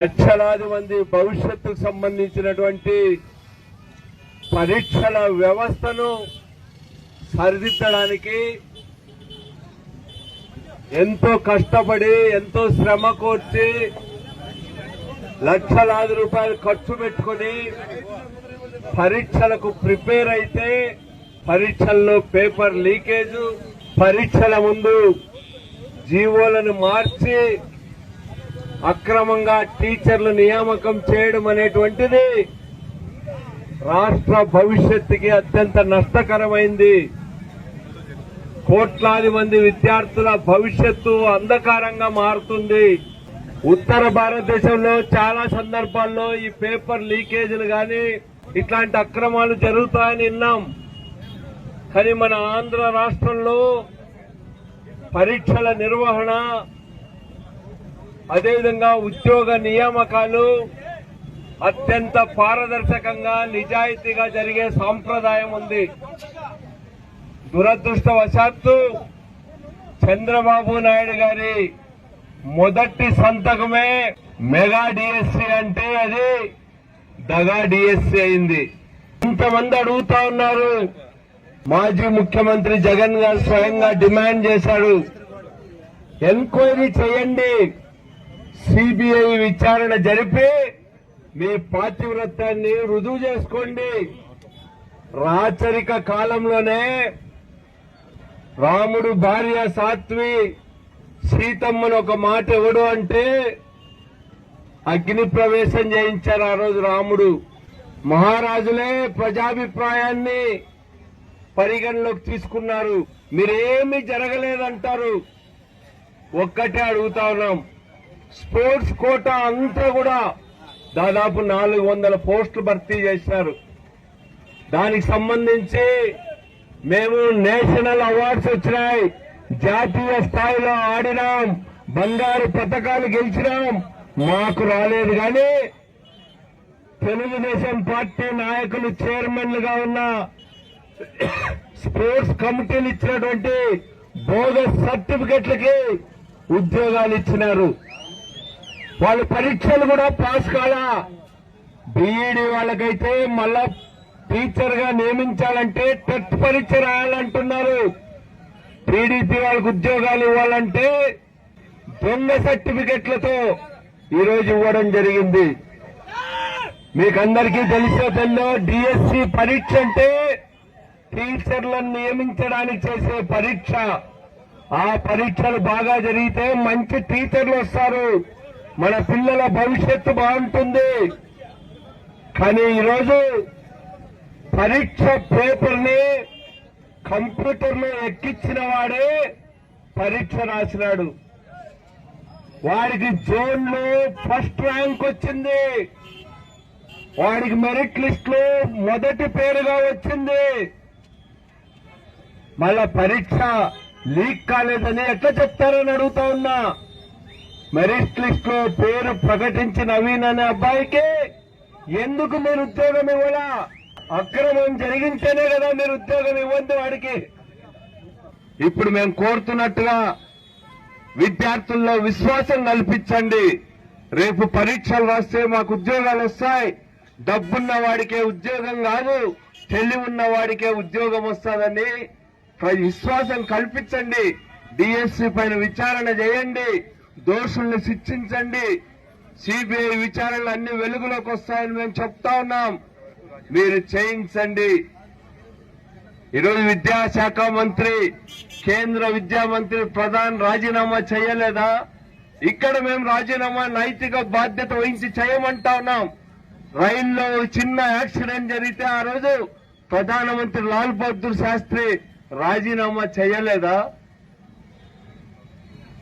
లక్షలాది మంది భవిష్యత్తుకు సంబంధించినటువంటి పరీక్షల వ్యవస్థను సరిదిద్దడానికి ఎంతో కష్టపడి ఎంతో శ్రమ కోర్చి లక్షలాది రూపాయలు ఖర్చు పెట్టుకుని పరీక్షలకు ప్రిపేర్ అయితే పరీక్షల్లో పేపర్ లీకేజ్, పరీక్షల ముందు జీవోలను మార్చి అక్రమంగా టీచర్లు నియామకం చేయడం అనేటువంటిది రాష్ట్ర భవిష్యత్తుకి అత్యంత నష్టకరమైంది. కోట్లాది మంది విద్యార్థుల భవిష్యత్తు అంధకారంగా మారుతుంది. ఉత్తర భారతదేశంలో చాలా సందర్భాల్లో ఈ పేపర్ లీకేజీలు గాని ఇట్లాంటి అక్రమాలు జరుగుతాయని విన్నాం. కానీ మన ఆంధ్ర రాష్ట్రంలో పరీక్షల నిర్వహణ, అదేవిధంగా ఉద్యోగ నియామకాలు అత్యంత పారదర్శకంగా నిజాయితీగా జరిగే సాంప్రదాయం ఉంది. దురదృష్టవశాత్తు చంద్రబాబు నాయుడు గారి మొదటి సంతకమే మెగా డిఎస్సి అంటే అది దగా డిఎస్సి అయింది. ఇంతమంది అడుగుతా ఉన్నారు. మాజీ ముఖ్యమంత్రి జగన్ గారు స్వయంగా డిమాండ్ చేశాడు, ఎంక్వైరీ చేయండి, సిబిఐ విచారణ జరిపి మీ పాతివ్రత్యాన్ని రుజువు చేసుకోండి. రాచరిక కాలంలోనే రాముడు భార్య సాత్వి సీతమ్మను ఒక మాట ఎవడు అంటే అగ్ని ప్రవేశం చేయించారు. ఆ రోజు రాముడు. మహారాజులే ప్రజాభిప్రాయాన్ని పరిగణలోకి తీసుకున్నారు. మీరేమీ జరగలేదంటారు. ఒక్కటే అడుగుతా ఉన్నాం, స్పోర్ట్స్ కోటా అంతా కూడా దాదాపు 400 పోస్టులు భర్తీ చేశారు. దానికి సంబంధించి మేము నేషనల్ అవార్డ్స్ వచ్చినాయి, జాతీయ స్థాయిలో ఆడినాం, బంగారు పతకాలు గెలిచినాం. మాకు రాలేదు. కానీ తెలుగుదేశం పార్టీ నాయకులు చైర్మన్లుగా ఉన్న స్పోర్ట్స్ కమిటీలు ఇచ్చినటువంటి బోగస్ సర్టిఫికెట్లకి ఉద్యోగాలు ఇచ్చినారు. వాళ్ళ పరీక్షలు కూడా పాస్ కాలా. బీఈడీ వాళ్ళకైతే మళ్ళా టీచర్ గా నియమించాలంటే టెట్ పరీక్ష రాయాలంటున్నారు. టీడీపీ వాళ్ళకు ఉద్యోగాలు ఇవ్వాలంటే దొంగ సర్టిఫికెట్లతో ఈరోజు ఇవ్వడం జరిగింది. మీకందరికీ తెలిసే తెల్లో డిఎస్సి పరీక్ష అంటే టీచర్లను నియమించడానికి చేసే పరీక్ష. ఆ పరీక్షలు బాగా జరిగితే మంచి టీచర్లు వస్తారు, మన పిల్లల భవిష్యత్తు బాగుంటుంది. కానీ ఈరోజు పరీక్ష పేపర్ ని కంప్యూటర్ లో ఎక్కించిన వాడే పరీక్ష రాసినాడు. వాడికి జోన్ లో ఫస్ట్ ర్యాంక్ వచ్చింది, వాడికి మెరిట్ లిస్ట్ లో మొదటి పేరుగా వచ్చింది. మళ్ళా పరీక్ష లీక్ కాలేదని ఎట్లా చెప్తారని అడుగుతా ఉన్నా. మెరిట్ లిస్ట్ లో పేరు ప్రకటించిన నవీన్ అనే అబ్బాయికి ఎందుకు మీరు ఉద్యోగం ఇవ్వాలా? అక్రమం జరిగించేనే కదా మీరు ఉద్యోగం ఇవ్వండి వాడికి. ఇప్పుడు మేము కోరుతున్నట్టుగా విద్యార్థుల్లో విశ్వాసం కల్పించండి. రేపు పరీక్షలు రాస్తే మాకు ఉద్యోగాలు వస్తాయి. డబ్బున్న వాడికే ఉద్యోగం కాదు, తెలివి ఉన్న వాడికే ఉద్యోగం వస్తుందని విశ్వాసం కల్పించండి. డిఎస్సి పైన విచారణ చేయండి, దోషుల్ని శిక్షించండి. సిబిఐ విచారణలు అన్ని వెలుగులోకి వస్తాయని మేము చెప్తా ఉన్నాం. మీరు చేయించండి. ఈరోజు విద్యాశాఖ మంత్రి, కేంద్ర విద్యా మంత్రి ప్రధాన్ రాజీనామా చేయలేదా? ఇక్కడ మేము రాజీనామా నైతిక బాధ్యత వహించి చేయమంటా ఉన్నాం. రైల్లో చిన్న యాక్సిడెంట్ జరిగితే ఆ రోజు ప్రధానమంత్రి లాల్ బహదూర్ శాస్త్రి రాజీనామా చేయలేదా?